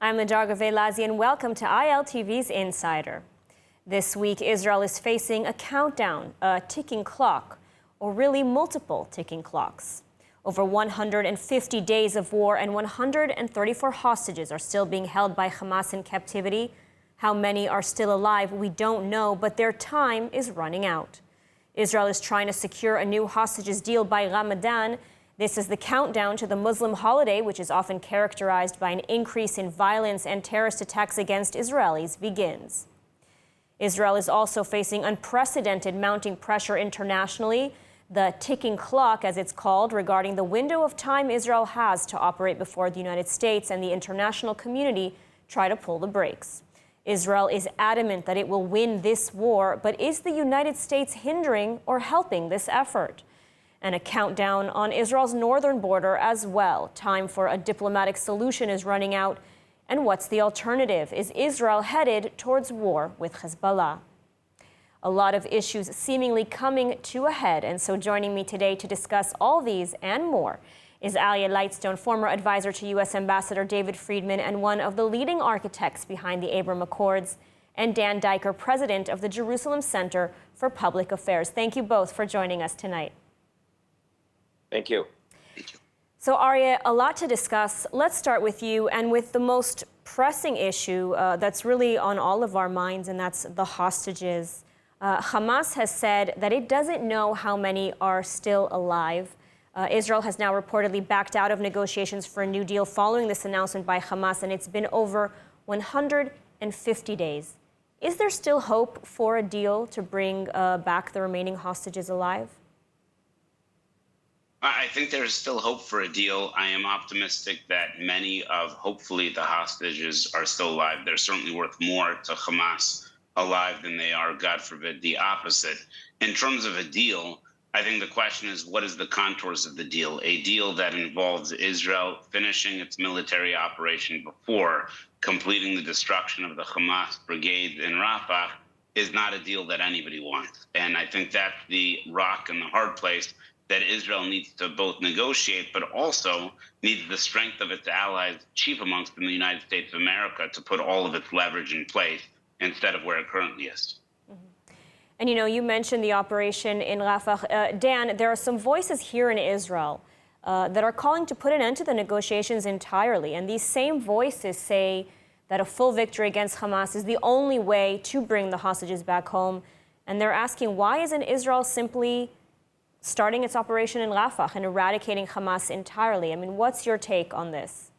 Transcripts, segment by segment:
I'm Nadarga Velazi, and welcome to ILTV's Insider. This week, Israel is facing a countdown, a ticking clock, or really multiple ticking clocks. Over 150 days of war and 134 hostages are still being held by Hamas in captivity. How many are still alive, we don't know, but their time is running out. Israel is trying to secure a new hostages deal by Ramadan. This is the countdown to the Muslim holiday, which is often characterized by an increase in violence and terrorist attacks against Israelis, begins. Israel is also facing unprecedented mounting pressure internationally. The ticking clock, as it's called, regarding the window of time Israel has to operate before the United States and the international community try to pull the brakes. Israel is adamant that it will win this war, but is the United States hindering or helping this effort? And a countdown on Israel's northern border as well. Time for a diplomatic solution is running out. And what's the alternative? Is Israel headed towards war with Hezbollah? A lot of issues seemingly coming to a head. And so joining me today to discuss all these and more is Alia Lightstone, former advisor to U.S. Ambassador David Friedman and one of the leading architects behind the Abraham Accords, and Dan Diker, president of the Jerusalem Center for Public Affairs. Thank you both for joining us tonight. Thank you. So, Aria, a lot to discuss. Let's start with you and with the most pressing issue that's really on all of our minds, and that's the hostages. Hamas has said that it doesn't know how many are still alive. Israel has now reportedly backed out of negotiations for a new deal following this announcement by Hamas, and it's been over 150 days. Is there still hope for a deal to bring back the remaining hostages alive? I think there's still hope for a deal. I am optimistic that many of, hopefully, the hostages are still alive. They're certainly worth more to Hamas alive than they are, God forbid, the opposite. In terms of a deal, I think the question is, what is the contours of the deal? A deal that involves Israel finishing its military operation before completing the destruction of the Hamas brigade in Rafah is not a deal that anybody wants. And I think that's the rock and the hard place that Israel needs to both negotiate, but also needs the strength of its allies, chief amongst them the United States of America, to put all of its leverage in place instead of where it currently is. And you mentioned the operation in Rafah. Dan, there are some voices here in Israel that are calling to put an end to the negotiations entirely. And these same voices say that a full victory against Hamas is the only way to bring the hostages back home. And they're asking, why isn't Israel simply starting its operation in Rafah and eradicating Hamas entirely? I mean, what's your take on this?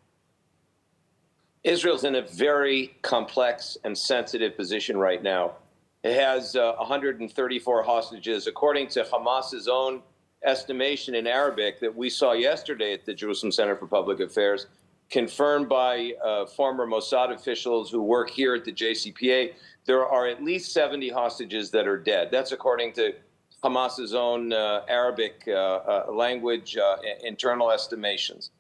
Israel's in a very complex and sensitive position right now. It has 134 hostages, according to Hamas's own estimation in Arabic that we saw yesterday at the Jerusalem Center for Public Affairs, confirmed by former Mossad officials who work here at the JCPA. There are at least 70 hostages that are dead. That's according to Hamas's own Arabic language internal estimations.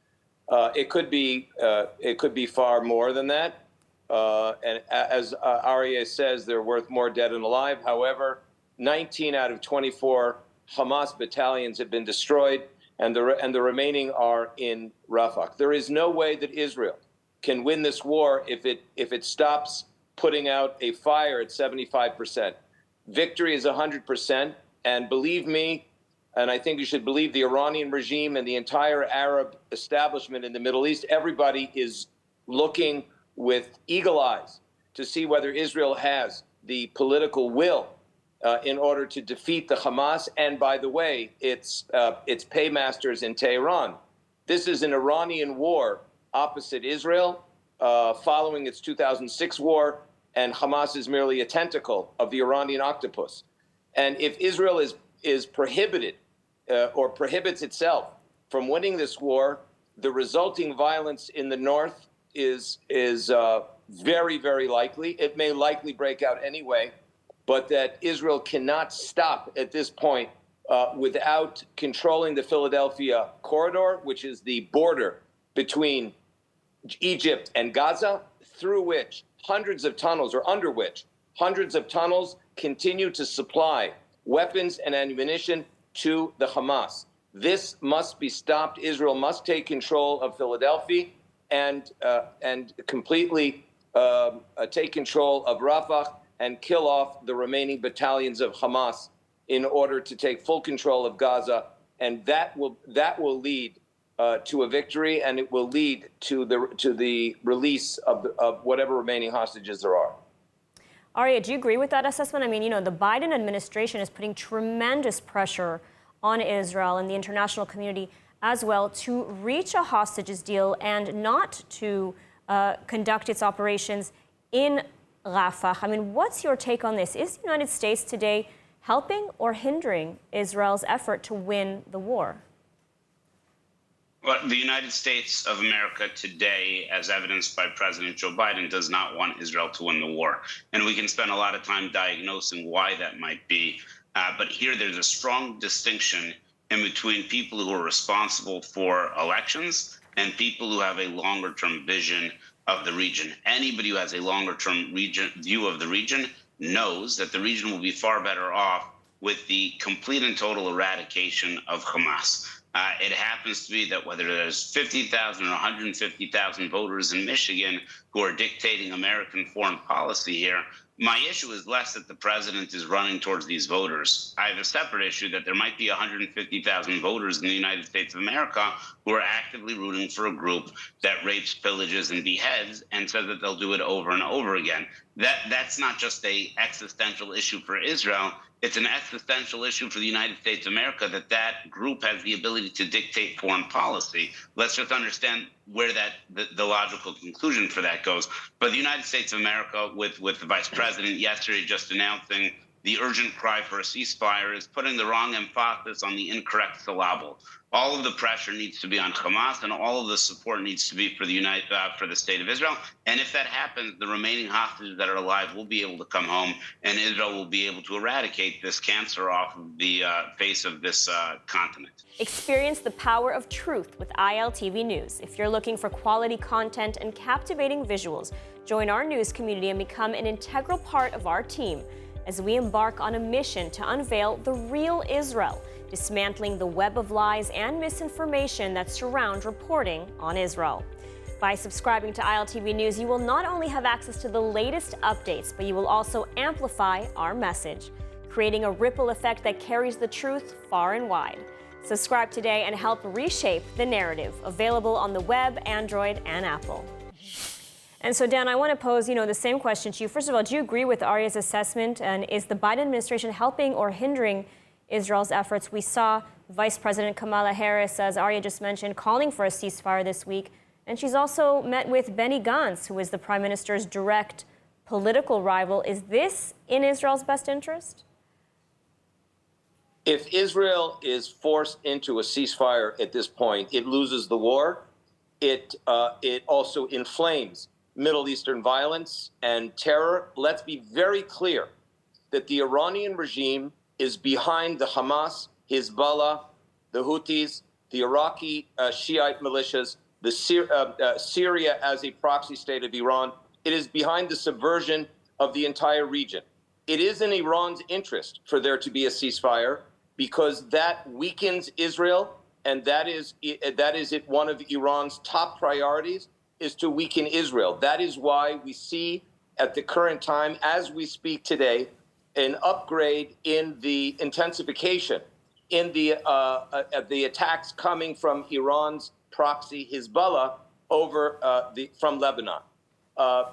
It could be far more than that. And as Aryeh says, they're worth more dead than alive. However, 19 out of 24 Hamas battalions have been destroyed, and the remaining are in Rafah. There is no way that Israel can win this war if it stops putting out a fire at 75%. Victory is 100%, and believe me, and I think you should believe the Iranian regime and the entire Arab establishment in the Middle East, everybody is looking with eagle eyes to see whether Israel has the political will in order to defeat the Hamas. And by the way, its paymasters in Tehran. This is an Iranian war opposite Israel following its 2006 war, and Hamas is merely a tentacle of the Iranian octopus. And if Israel is prohibited or prohibits itself from winning this war, the resulting violence in the north is very, very likely. It may likely break out anyway, but that Israel cannot stop at this point without controlling the Philadelphia corridor, which is the border between Egypt and Gaza, through which hundreds of tunnels, or under which hundreds of tunnels continue to supply weapons and ammunition to the Hamas. This must be stopped. Israel must take control of Philadelphia. and completely take control of Rafah and kill off the remaining battalions of Hamas in order to take full control of Gaza, and that will lead to a victory, and it will lead to the release of whatever remaining hostages there are. Aryeh, do you agree with that assessment? I mean, the Biden administration is putting tremendous pressure on Israel and the international community as well to reach a hostages deal and not to conduct its operations in Rafah. I mean, what's your take on this? Is the United States today helping or hindering Israel's effort to win the war? Well, the United States of America today, as evidenced by President Joe Biden, does not want Israel to win the war. And we can spend a lot of time diagnosing why that might be. But here there's a strong distinction in between people who are responsible for elections and people who have a longer-term vision of the region. Anybody who has a longer-term view of the region knows that the region will be far better off with the complete and total eradication of Hamas. It happens to be that whether there's 50,000 or 150,000 voters in Michigan who are dictating American foreign policy here, my issue is less that the president is running towards these voters. I have a separate issue that there might be 150,000 voters in the United States of America who are actively rooting for a group that rapes, pillages, and beheads and says that they'll do it over and over again. That's not just an existential issue for Israel. It's an existential issue for the United States of America that group has the ability to dictate foreign policy. Let's just understand where the logical conclusion for that goes. But the United States of America, with the vice president yesterday just announcing the urgent cry for a ceasefire, is putting the wrong emphasis on the incorrect syllable. All of the pressure needs to be on Hamas, and all of the support needs to be for the state of Israel. And if that happens, the remaining hostages that are alive will be able to come home, and Israel will be able to eradicate this cancer off of the face of this continent. Experience the power of truth with ILTV News. If you're looking for quality content and captivating visuals, join our news community and become an integral part of our team as we embark on a mission to unveil the real Israel, dismantling the web of lies and misinformation that surround reporting on Israel. By subscribing to ILTV News, you will not only have access to the latest updates, but you will also amplify our message, creating a ripple effect that carries the truth far and wide. Subscribe today and help reshape the narrative. Available on the web, Android, and Apple. And so, Dan, I want to pose, the same question to you. First of all, do you agree with Aryeh's assessment? And is the Biden administration helping or hindering Israel's efforts? We saw Vice President Kamala Harris, as Aryeh just mentioned, calling for a ceasefire this week. And she's also met with Benny Gantz, who is the prime minister's direct political rival. Is this in Israel's best interest? If Israel is forced into a ceasefire at this point, it loses the war. It also inflames Middle Eastern violence and terror. Let's be very clear that the Iranian regime is behind the Hamas, Hezbollah, the Houthis, the Iraqi Shiite militias, Syria as a proxy state of Iran. It is behind the subversion of the entire region. It is in Iran's interest for there to be a ceasefire because that weakens Israel, and that is one of Iran's top priorities, is to weaken Israel. That is why we see at the current time, as we speak today, an upgrade in the intensification in the attacks coming from Iran's proxy Hezbollah from Lebanon.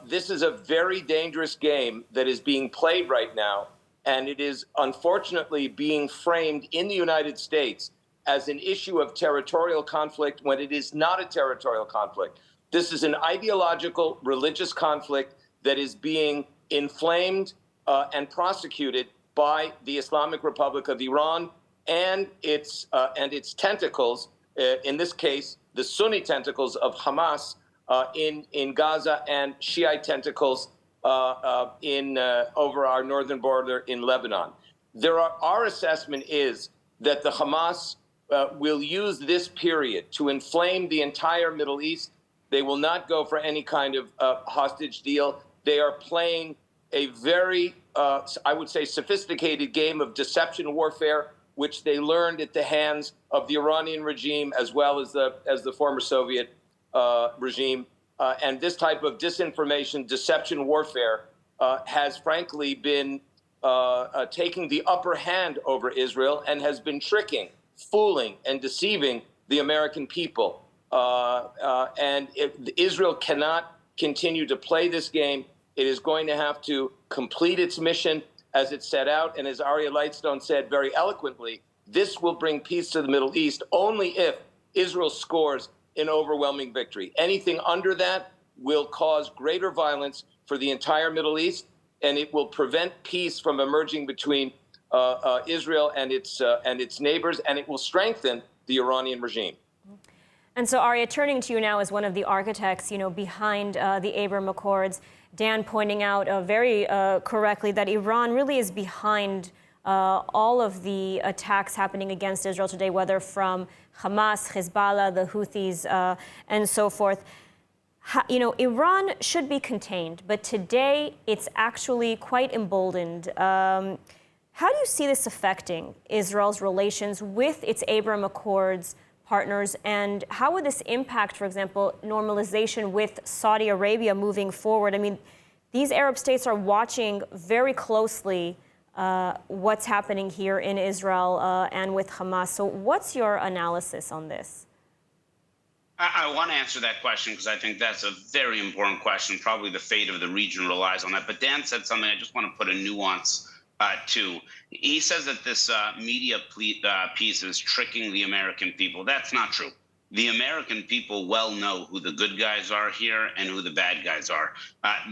This is a very dangerous game that is being played right now, and it is unfortunately being framed in the United States as an issue of territorial conflict when it is not a territorial conflict. This is an ideological, religious conflict that is being inflamed and prosecuted by the Islamic Republic of Iran and its tentacles, in this case, the Sunni tentacles of Hamas in Gaza and Shiite tentacles over our northern border in Lebanon. Our assessment is that the Hamas will use this period to inflame the entire Middle East. They will not go for any kind of hostage deal. They are playing a very, I would say, sophisticated game of deception warfare, which they learned at the hands of the Iranian regime as well as the former Soviet regime and this type of disinformation, deception warfare has frankly been taking the upper hand over Israel and has been tricking, fooling, and deceiving the American people. And if Israel cannot continue to play this game, it is going to have to complete its mission as it set out. And as Aryeh Lightstone said very eloquently, this will bring peace to the Middle East only if Israel scores an overwhelming victory. Anything under that will cause greater violence for the entire Middle East, and it will prevent peace from emerging between Israel and its neighbors, and it will strengthen the Iranian regime. And so, Aryeh, turning to you now as one of the architects, behind the Abraham Accords, Dan pointing out very correctly that Iran really is behind all of the attacks happening against Israel today, whether from Hamas, Hezbollah, the Houthis, and so forth. Iran should be contained, but today it's actually quite emboldened. How do you see this affecting Israel's relations with its Abraham Accords partners, and how would this impact, for example, normalization with Saudi Arabia moving forward? I mean, these Arab states are watching very closely what's happening here in Israel and with Hamas. So what's your analysis on this? I want to answer that question because I think that's a very important question. Probably the fate of the region relies on that. But Dan said something I just want to put a nuance to. He says that this media piece is tricking the American people. That's not true. The American people well know who the good guys are here and who the bad guys are.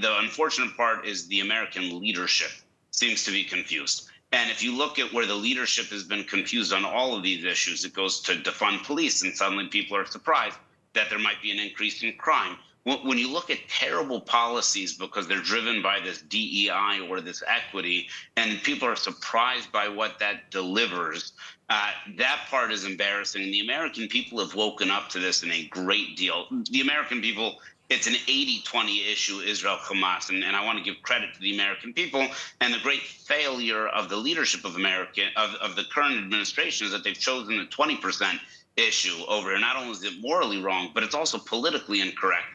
The unfortunate part is the American leadership seems to be confused. And if you look at where the leadership has been confused on all of these issues, it goes to defund police, and suddenly people are surprised that there might be an increase in crime. When you look at terrible policies because they're driven by this DEI or this equity, and people are surprised by what that delivers, that part is embarrassing. The American people have woken up to this in a great deal. The American people, it's an 80-20 issue, Israel-Hamas, and I want to give credit to the American people. And the great failure of the leadership of of the current administration is that they've chosen the 20% issue over. Not only is it morally wrong, but it's also politically incorrect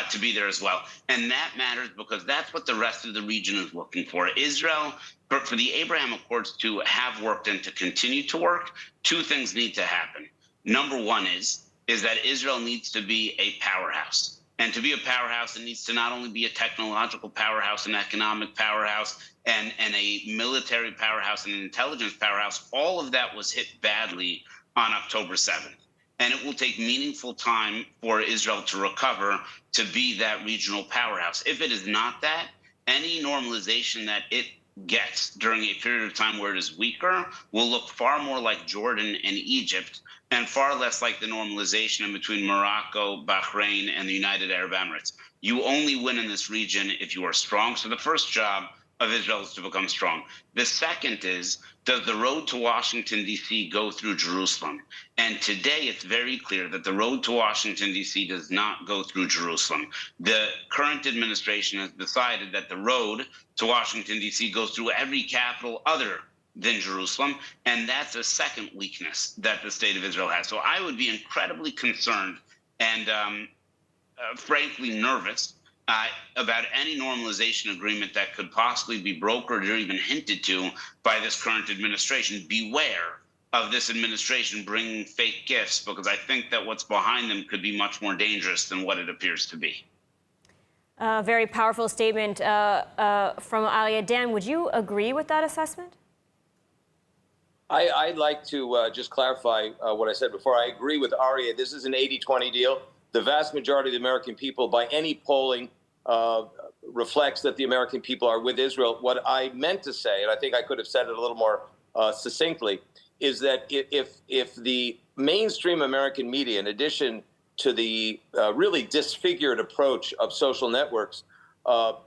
to be there as well. And that matters because that's what the rest of the region is looking for. Israel, for the Abraham Accords to have worked and to continue to work, two things need to happen. Number one is that Israel needs to be a powerhouse. And to be a powerhouse, it needs to not only be a technological powerhouse, an economic powerhouse, and a military powerhouse, and an intelligence powerhouse. All of that was hit badly on October 7th. And it will take meaningful time for Israel to recover to be that regional powerhouse. If it is not that, any normalization that it gets during a period of time where it is weaker will look far more like Jordan and Egypt and far less like the normalization in between Morocco, Bahrain, and the United Arab Emirates. You only win in this region if you are strong. So the first job of Israel is to become strong. The second is, does the road to Washington, D.C. go through Jerusalem? And today it's very clear that the road to Washington, D.C. does not go through Jerusalem. The current administration has decided that the road to Washington, D.C. goes through every capital other than Jerusalem, and that's a second weakness that the state of Israel has. So I would be incredibly concerned and frankly nervous about any normalization agreement that could possibly be brokered or even hinted to by this current administration. Beware of this administration bringing fake gifts, because I think that what's behind them could be much more dangerous than what it appears to be. Very powerful statement from Aryeh. Dan, would you agree with that assessment? I'd like to just clarify what I said before. I agree with Aryeh. This is an 80-20 deal. The vast majority of the American people, by any polling, reflects that the American people are with Israel. What I meant to say, and I think I could have said it a little more succinctly, is that if the mainstream American media, in addition to the really disfigured approach of social networks,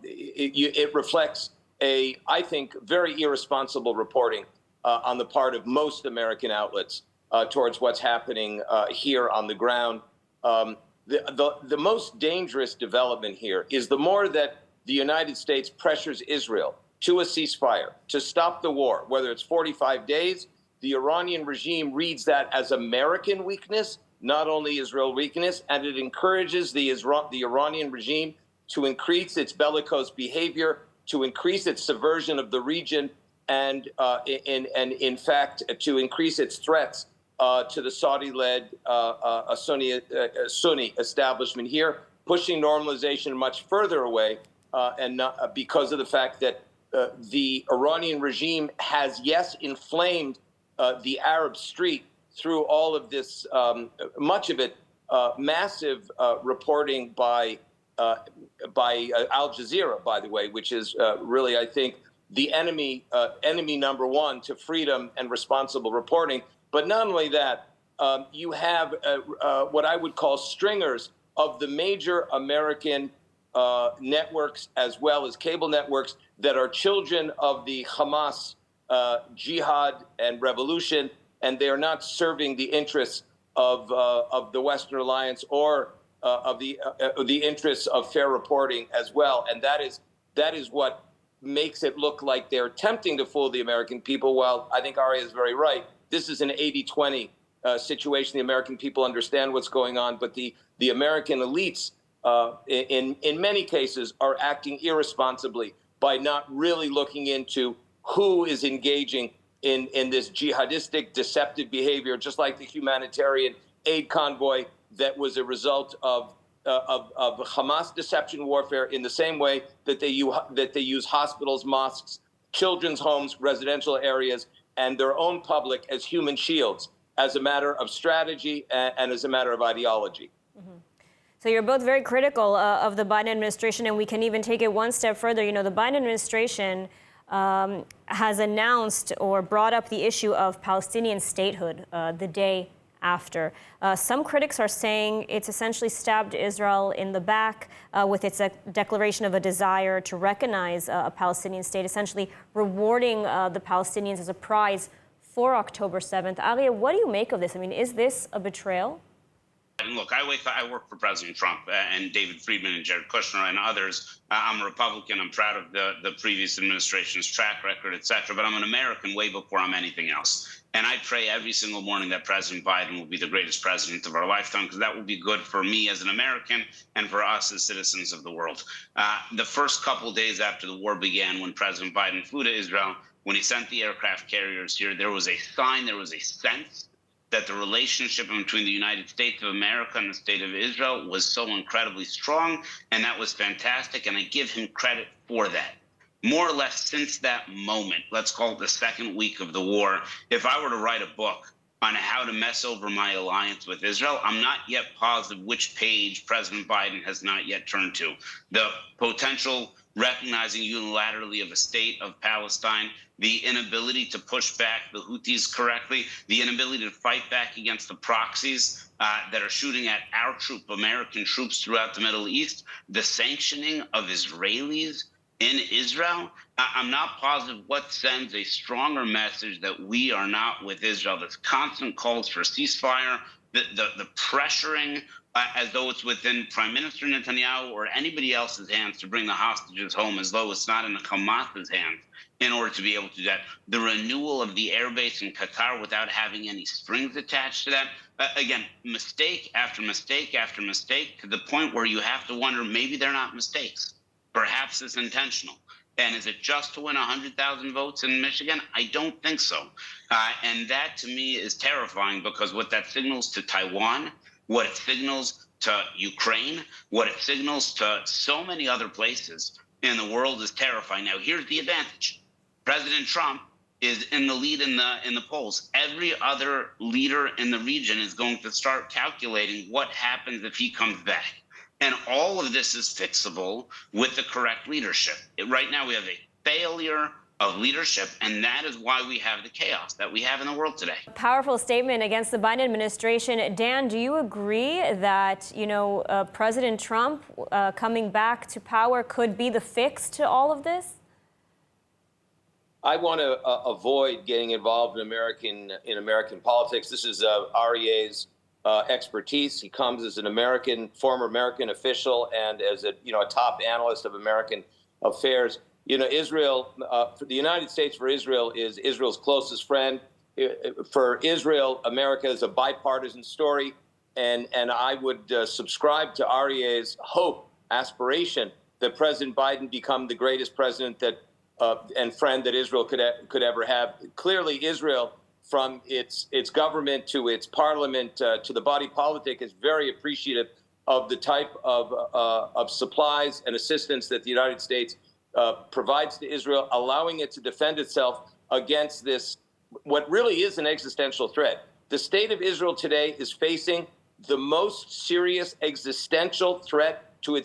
it reflects I think, very irresponsible reporting on the part of most American outlets towards what's happening here on the ground. The most dangerous development here is the more that the United States pressures Israel to a ceasefire, to stop the war, whether it's 45 days, the Iranian regime reads that as American weakness not only Israel weakness, and it encourages the Iranian regime to increase its bellicose behavior, to increase its subversion of the region, and in fact, to increase its threats to the Saudi-led Sunni establishment here, pushing normalization much further away, and not, because of the fact that the Iranian regime has, yes, inflamed the Arab street through all of this, much of it massive reporting by Al Jazeera, by the way, which is really, I think, the enemy number one to freedom and responsible reporting. But not only that, you have what I would call stringers of the major American networks, as well as cable networks, that are children of the Hamas jihad and revolution, and they are not serving the interests of the Western Alliance or of the interests of fair reporting as well. And that is what makes it look like they're attempting to fool the American people. While I think Aria is very right, this is an 80-20 situation. The American people understand what's going on, but the American elites, in many cases, are acting irresponsibly by not really looking into who is engaging in this jihadistic, deceptive behavior, just like the humanitarian aid convoy that was a result of Hamas deception warfare, in the same way that they use hospitals, mosques, children's homes, residential areas, and their own public as human shields, as a matter of strategy and as a matter of ideology. Mm-hmm. So you're both very critical of the Biden administration, and we can even take it one step further. You know, the Biden administration has announced or brought up the issue of Palestinian statehood the day after. Some critics are saying it's essentially stabbed Israel in the back with its declaration of a desire to recognize a Palestinian state, essentially rewarding the Palestinians as a prize for October 7th. Aria, what do you make of this? I mean, is this a betrayal? Look, I work for President Trump and David Friedman and Jared Kushner and others. I'm a Republican. I'm proud of the previous administration's track record, et cetera. But I'm an American way before I'm anything else. And I pray every single morning that President Biden will be the greatest president of our lifetime, because that will be good for me as an American and for us as citizens of the world. The first couple days after the war began, when President Biden flew to Israel, when he sent the aircraft carriers here, there was a sign, there was a sense that the relationship between the United States of America and the state of Israel was so incredibly strong, and that was fantastic, and I give him credit for that. More or less since that moment, let's call it the second week of the war, if I were to write a book on how to mess over my alliance with Israel, I'm not yet positive which page President Biden has not yet turned to. The potential recognizing unilaterally of a state of Palestine, the inability to push back the Houthis correctly, the inability to fight back against the proxies that are shooting at our American troops throughout the Middle East, the sanctioning of Israelis in Israel. I'm not positive what sends a stronger message that we are not with Israel. This constant calls for ceasefire, the pressuring as though it's within Prime Minister Netanyahu or anybody else's hands to bring the hostages home, as though it's not in the Hamas's hands in order to be able to do that. The renewal of the airbase in Qatar without having any strings attached to that. Again, mistake after mistake after mistake, to the point where you have to wonder, maybe they're not mistakes. Perhaps it's intentional. And is it just to win 100,000 votes in Michigan? I don't think so. And that, to me, is terrifying, because what that signals to Taiwan, what it signals to Ukraine, what it signals to so many other places in the world is terrifying. Now, here's the advantage. President Trump is in the lead in the polls. Every other leader in the region is going to start calculating what happens if he comes back. And all of this is fixable with the correct leadership. Right now, we have a failure of leadership, and that is why we have the chaos that we have in the world today. A powerful statement against the Biden administration. Dan, do you agree that, President Trump coming back to power could be the fix to all of this? I want to avoid getting involved in American politics. This is Aryeh's expertise. He comes as an former American official, and as a top analyst of American affairs. Israel, for the United States, for Israel, is Israel's closest friend. For Israel, America is a bipartisan story, and I would subscribe to Aryeh's hope, aspiration that President Biden become the greatest president that and friend that Israel could ever have. Clearly, Israel, from its government to its parliament to the body politic, is very appreciative of the type of supplies and assistance that the United States provides to Israel, allowing it to defend itself against this, what really is an existential threat. The state of Israel today is facing the most serious existential threat to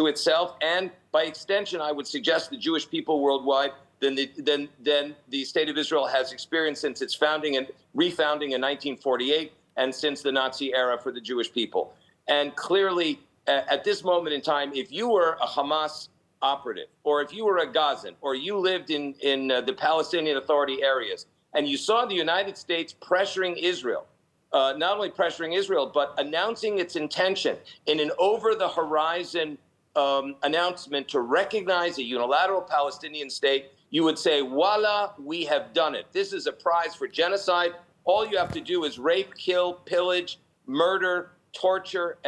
itself, and by extension, I would suggest the Jewish people worldwide, than the state of Israel has experienced since its founding and refounding in 1948, and since the Nazi era for the Jewish people. And clearly, at this moment in time, if you were a Hamas operative, or if you were a Gazan, or you lived in the Palestinian Authority areas, and you saw the United States pressuring Israel, not only pressuring Israel, but announcing its intention in an over-the-horizon announcement to recognize a unilateral Palestinian state, you would say, voila, we have done it. This is a prize for genocide. All you have to do is rape, kill, pillage, murder, torture,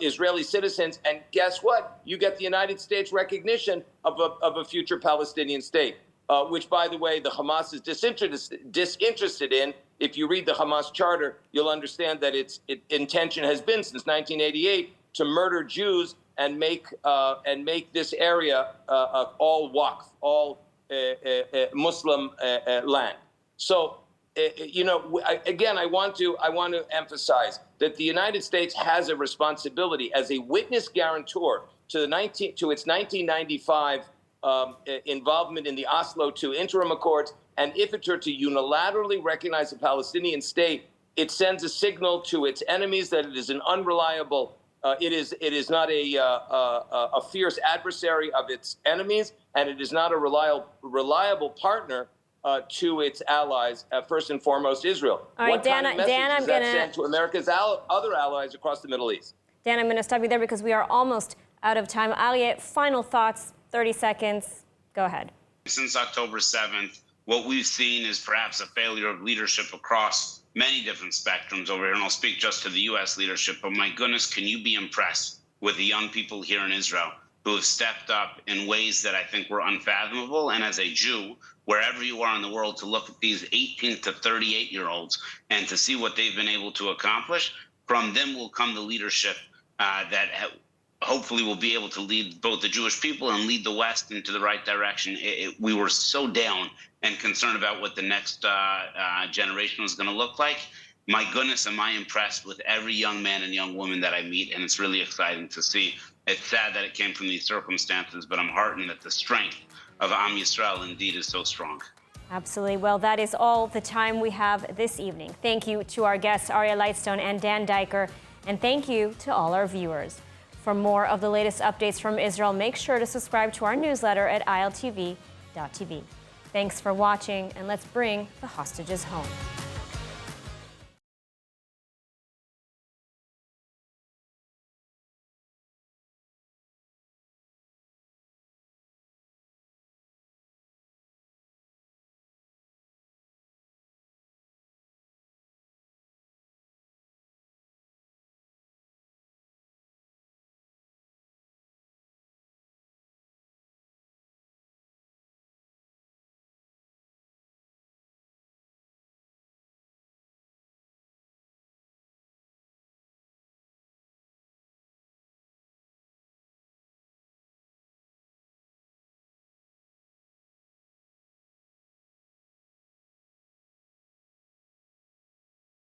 Israeli citizens, and guess what? You get the United States recognition of a future Palestinian state, which, by the way, the Hamas is disinterested in. If you read the Hamas charter, you'll understand that its intention has been since 1988 to murder Jews and make this area all waqf, all Muslim land. So, again, I want to emphasize that the United States has a responsibility as a witness guarantor to its 1995 involvement in the Oslo II interim accords. And if it were to unilaterally recognize a Palestinian state, it sends a signal to its enemies that it is an unreliable. It is not a fierce adversary of its enemies, and it is not a reliable partner to its allies, first and foremost Israel. All right, what kind of message Dan, does that send to America's other allies across the Middle East? Dan, I'm going to stop you there because we are almost out of time. Aryeh, final thoughts, 30 seconds. Go ahead. Since October 7th, what we've seen is perhaps a failure of leadership across many different spectrums over here. And I'll speak just to the U.S. leadership. But my goodness, can you be impressed with the young people here in Israel who have stepped up in ways that I think were unfathomable? And as a Jew, wherever you are in the world, to look at these 18 to 38-year-olds and to see what they've been able to accomplish, from them will come the leadership that hopefully will be able to lead both the Jewish people and lead the West into the right direction. We were so down and concerned about what the next generation was going to look like. My goodness, am I impressed with every young man and young woman that I meet, and it's really exciting to see. It's sad that it came from these circumstances, but I'm heartened that the strength of Am Yisrael indeed is so strong. Absolutely. Well, that is all the time we have this evening. Thank you to our guests, Aryeh Lightstone and Dan Diker, and thank you to all our viewers. For more of the latest updates from Israel, make sure to subscribe to our newsletter at ILTV.tv. Thanks for watching, and let's bring the hostages home.